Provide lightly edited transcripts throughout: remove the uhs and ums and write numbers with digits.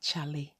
Tsale.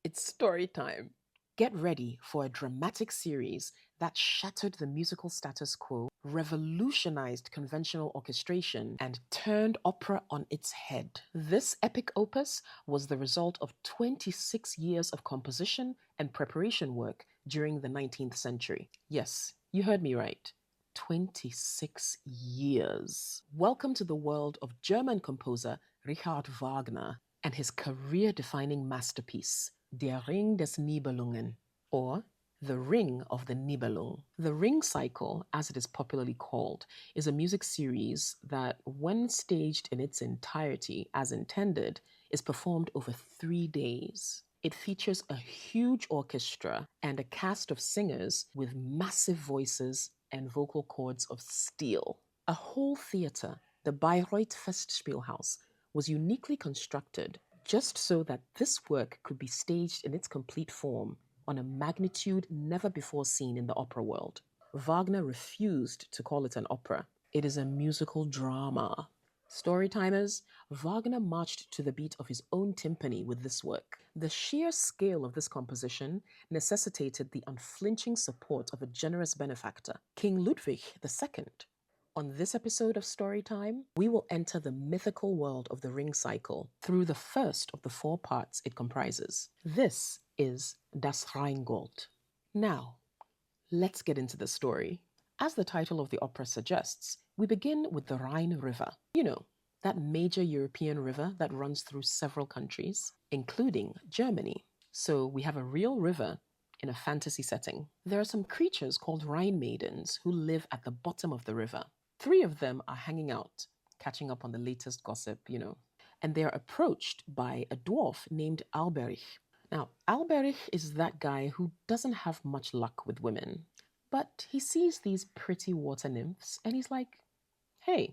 It's story time. Get ready for a dramatic series that shattered the musical status quo, revolutionized conventional orchestration, and turned opera on its head. This epic opus was the result of 26 years of composition and preparation work during the 19th century. Yes, you heard me right. 26 years. Welcome to the world of German composer Richard Wagner and his career-defining masterpiece, Der Ring des Nibelungen, or The Ring of the Nibelung. The Ring Cycle, as it is popularly called, is a music series that, when staged in its entirety as intended, is performed over 3 days. It features a huge orchestra and a cast of singers with massive voices and vocal cords of steel. A whole theatre, the Bayreuth Festspielhaus, was uniquely constructed just so that this work could be staged in its complete form on a magnitude never before seen in the opera world. Wagner refused to call it an opera. It is a musical drama. Storytimers, Wagner marched to the beat of his own timpani with this work. The sheer scale of this composition necessitated the unflinching support of a generous benefactor, King Ludwig II. On this episode of Storytime, we will enter the mythical world of the Ring Cycle through the first of the 4 parts it comprises. This is Das Rheingold. Now, let's get into the story. As the title of the opera suggests, we begin with the Rhine River. You know, that major European river that runs through several countries, including Germany. So we have a real river in a fantasy setting. There are some creatures called Rhine maidens who live at the bottom of the river. 3 of them are hanging out, catching up on the latest gossip, and they are approached by a dwarf named Alberich. Now, Alberich is that guy who doesn't have much luck with women, but he sees these pretty water nymphs and he's like, hey,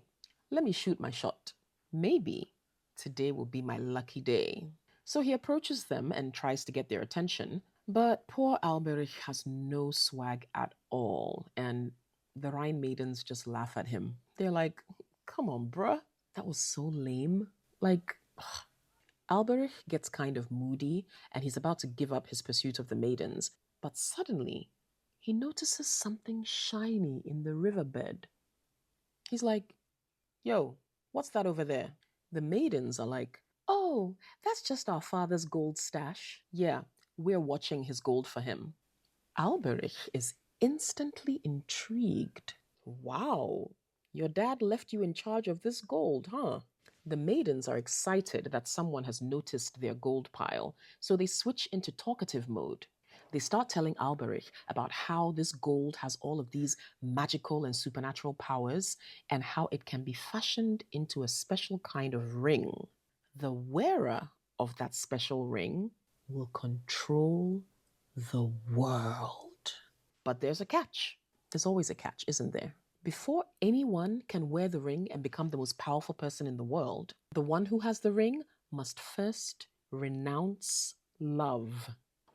let me shoot my shot. Maybe today will be my lucky day. So he approaches them and tries to get their attention, but poor Alberich has no swag at all, and the Rhine maidens just laugh at him. They're like, come on, bruh. That was so lame. Like, Alberich gets kind of moody and he's about to give up his pursuit of the maidens. But suddenly, he notices something shiny in the riverbed. He's like, yo, what's that over there? The maidens are like, oh, that's just our father's gold stash. Yeah, we're watching his gold for him. Alberich is instantly intrigued. Wow, your dad left you in charge of this gold, huh? The maidens are excited that someone has noticed their gold pile, so they switch into talkative mode. They start telling Alberich about how this gold has all of these magical and supernatural powers and how it can be fashioned into a special kind of ring. The wearer of that special ring will control the world. But there's a catch. There's always a catch, isn't there? Before anyone can wear the ring and become the most powerful person in the world, the one who has the ring must first renounce love.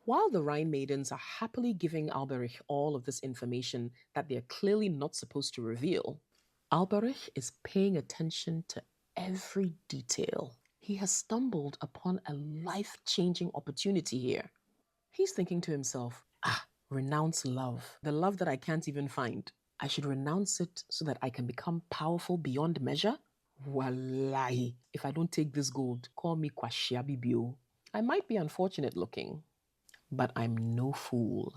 While the Rhine maidens are happily giving Alberich all of this information that they're clearly not supposed to reveal, Alberich is paying attention to every detail. He has stumbled upon a life-changing opportunity here. He's thinking to himself, renounce love. The love that I can't even find. I should renounce it so that I can become powerful beyond measure? Wallahi, if I don't take this gold, call me Kwashiabi Bio. I might be unfortunate looking, but I'm no fool.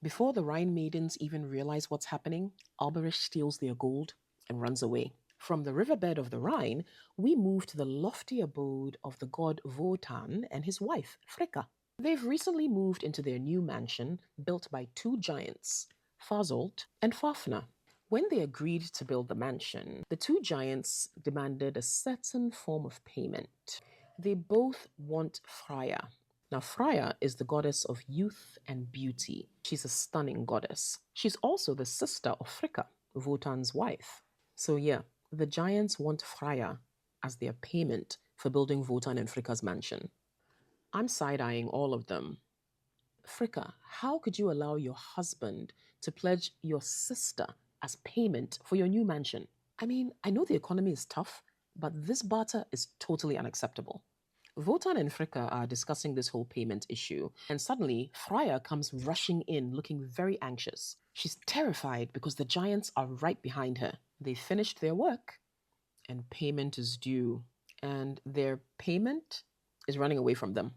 Before the Rhine maidens even realize what's happening, Alberich steals their gold and runs away. From the riverbed of the Rhine, we move to the lofty abode of the god Wotan and his wife, Fricka. They've recently moved into their new mansion built by 2 giants, Fasolt and Fafner. When they agreed to build the mansion, the 2 giants demanded a certain form of payment. They both want Freya. Now, Freya is the goddess of youth and beauty. She's a stunning goddess. She's also the sister of Fricka, Wotan's wife. So yeah, the giants want Freya as their payment for building Wotan and Fricka's mansion. I'm side-eyeing all of them. Fricka, how could you allow your husband to pledge your sister as payment for your new mansion? I mean, I know the economy is tough, but this barter is totally unacceptable. Wotan and Fricka are discussing this whole payment issue, and suddenly Freya comes rushing in looking very anxious. She's terrified because the giants are right behind her. They finished their work, and payment is due. And their payment is running away from them.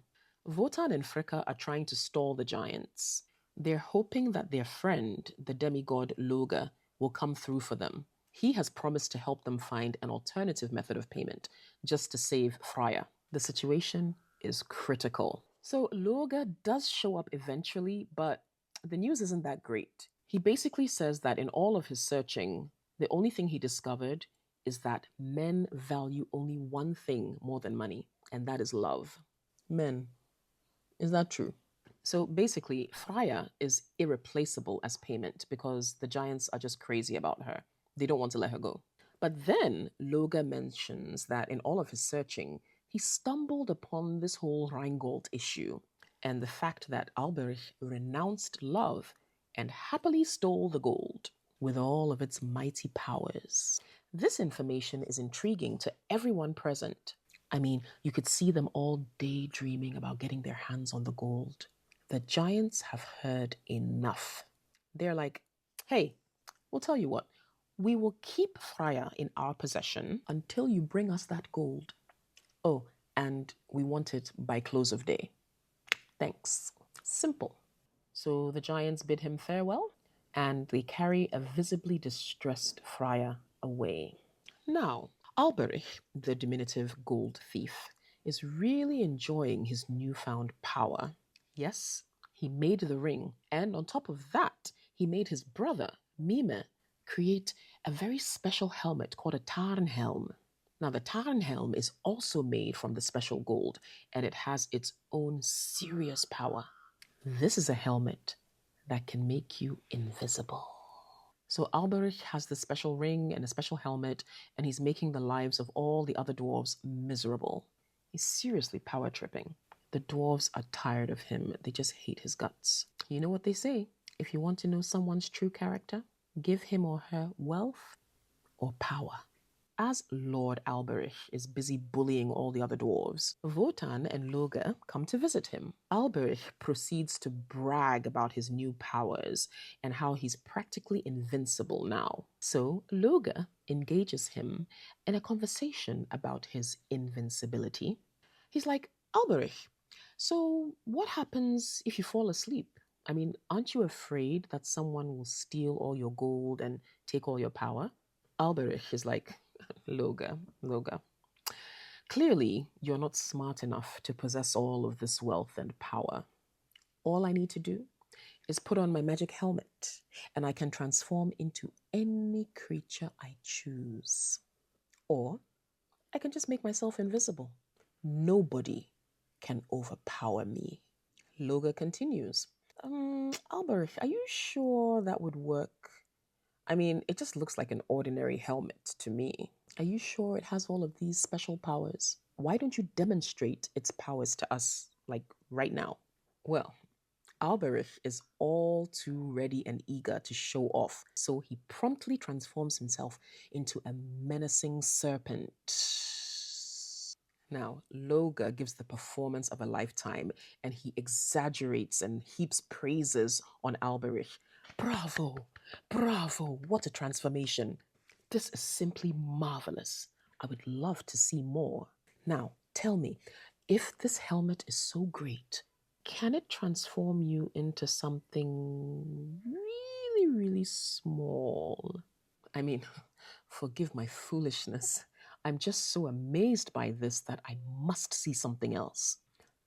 Wotan and Fricka are trying to stall the giants. They're hoping that their friend, the demigod Loga, will come through for them. He has promised to help them find an alternative method of payment, just to save Freya. The situation is critical. So Loga does show up eventually, but the news isn't that great. He basically says that in all of his searching, the only thing he discovered is that men value only one thing more than money, and that is love. Men. Is that true? So basically, Freya is irreplaceable as payment because the giants are just crazy about her. They don't want to let her go. But then Loga mentions that in all of his searching, he stumbled upon this whole Rheingold issue and the fact that Alberich renounced love and happily stole the gold with all of its mighty powers. This information is intriguing to everyone present. I mean, you could see them all daydreaming about getting their hands on the gold. The giants have heard enough. They're like, hey, we'll tell you what, we will keep Freya in our possession until you bring us that gold. Oh, and we want it by close of day. Thanks. Simple. So the giants bid him farewell, and they carry a visibly distressed Freya away. Now, Alberich, the diminutive gold thief, is really enjoying his newfound power. Yes, he made the ring, and on top of that, he made his brother, Mime, create a very special helmet called a Tarnhelm. Now, the Tarnhelm is also made from the special gold, and it has its own serious power. This is a helmet that can make you invisible. So Alberich has this special ring and a special helmet, and he's making the lives of all the other dwarves miserable. He's seriously power tripping. The dwarves are tired of him. They just hate his guts. You know what they say? If you want to know someone's true character, give him or her wealth or power. As Lord Alberich is busy bullying all the other dwarves, Wotan and Loga come to visit him. Alberich proceeds to brag about his new powers and how he's practically invincible now. So Loga engages him in a conversation about his invincibility. He's like, Alberich, so what happens if you fall asleep? I mean, aren't you afraid that someone will steal all your gold and take all your power? Alberich is like, Loga. Clearly, you're not smart enough to possess all of this wealth and power. All I need to do is put on my magic helmet, and I can transform into any creature I choose. Or I can just make myself invisible. Nobody can overpower me. Loga continues. Alberich, are you sure that would work? I mean, it just looks like an ordinary helmet to me. Are you sure it has all of these special powers? Why don't you demonstrate its powers to us, like right now? Well, Alberich is all too ready and eager to show off, so he promptly transforms himself into a menacing serpent. Now, Loga gives the performance of a lifetime, and he exaggerates and heaps praises on Alberich. Bravo! Bravo! What a transformation! This is simply marvelous. I would love to see more. Now, tell me, if this helmet is so great, can it transform you into something really, really small? I mean, forgive my foolishness. I'm just so amazed by this that I must see something else.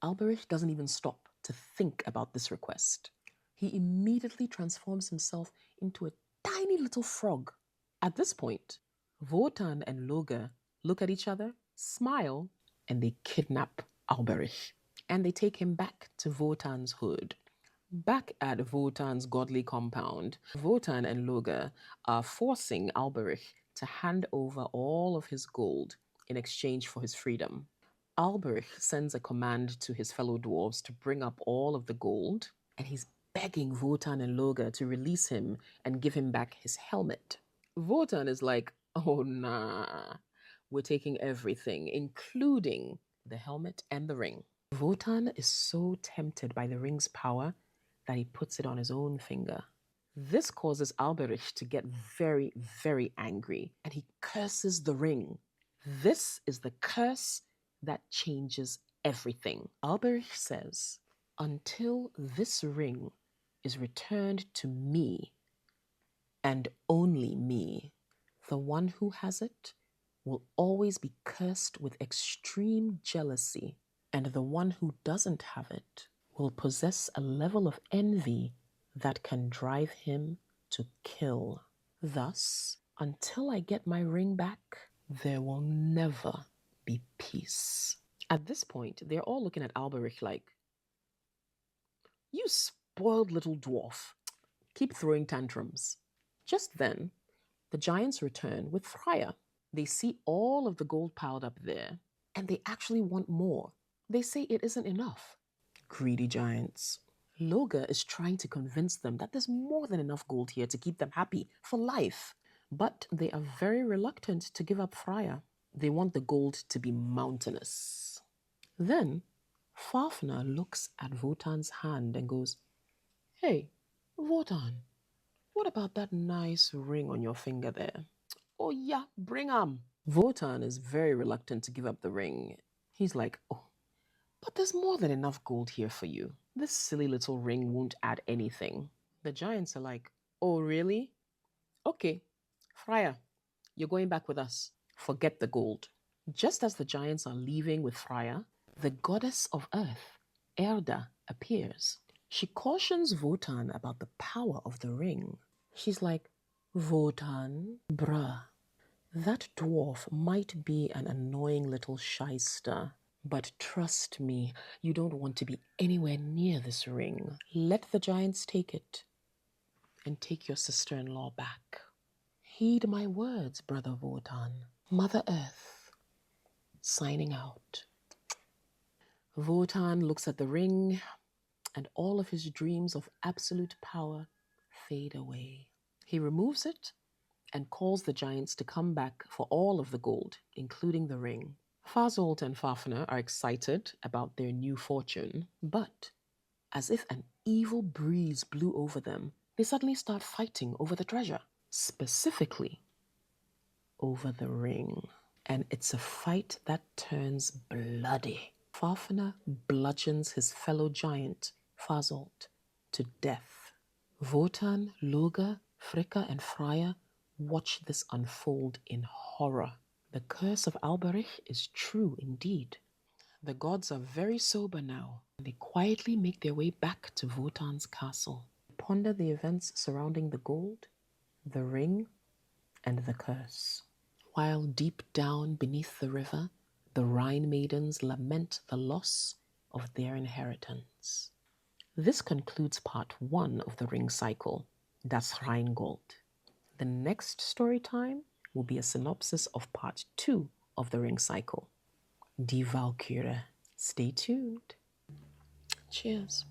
Alberich doesn't even stop to think about this request. He immediately transforms himself into a tiny little frog. At this point, Wotan and Loga look at each other, smile, and they kidnap Alberich. And they take him back to Wotan's hood. Back at Wotan's godly compound, Wotan and Loga are forcing Alberich to hand over all of his gold in exchange for his freedom. Alberich sends a command to his fellow dwarves to bring up all of the gold, and he's begging Wotan and Loga to release him and give him back his helmet. Wotan is like, oh nah, we're taking everything, including the helmet, and the ring. Wotan is so tempted by the ring's power that he puts it on his own finger. This causes Alberich to get very, very angry, and he curses the ring. This is the curse that changes everything. Alberich says, "Until this ring is returned to me, and only me, the one who has it will always be cursed with extreme jealousy, and the one who doesn't have it will possess a level of envy that can drive him to kill. Thus, until I get my ring back, there will never be peace." At this point, they're all looking at Alberich like, "You spoiled little dwarf. Keep throwing tantrums." Just then, the giants return with Freya. They see all of the gold piled up there, and they actually want more. They say it isn't enough. Greedy giants. Loga is trying to convince them that there's more than enough gold here to keep them happy for life. But they are very reluctant to give up Freya. They want the gold to be mountainous. Then, Fafner looks at Wotan's hand and goes, "Hey, Wotan, what about that nice ring on your finger there?" "Oh yeah, bring 'em." Wotan is very reluctant to give up the ring. He's like, "Oh, but there's more than enough gold here for you. This silly little ring won't add anything." The giants are like, "Oh, really? Okay, Freya, you're going back with us. Forget the gold." Just as the giants are leaving with Freya, the goddess of earth, Erda, appears. She cautions Wotan about the power of the ring. She's like, "Wotan, bruh, that dwarf might be an annoying little shyster, but trust me, you don't want to be anywhere near this ring. Let the giants take it, and take your sister-in-law back. Heed my words, brother Wotan. Mother Earth, signing out." Wotan looks at the ring, and all of his dreams of absolute power fade away. He removes it and calls the giants to come back for all of the gold, including the ring. Fasolt and Fafner are excited about their new fortune, but as if an evil breeze blew over them, they suddenly start fighting over the treasure, specifically over the ring. And it's a fight that turns bloody. Fafner bludgeons his fellow giant, Fasolt, to death. Wotan, Loga, Fricka, and Freya watch this unfold in horror. The curse of Alberich is true indeed. The gods are very sober now. They quietly make their way back to Wotan's castle. They ponder the events surrounding the gold, the ring, and the curse. While deep down beneath the river, the Rhine maidens lament the loss of their inheritance. This concludes part 1 of the ring cycle, Das Rheingold. The next story time will be a synopsis of part 2 of the ring cycle, Die Walküre. Stay tuned. Cheers.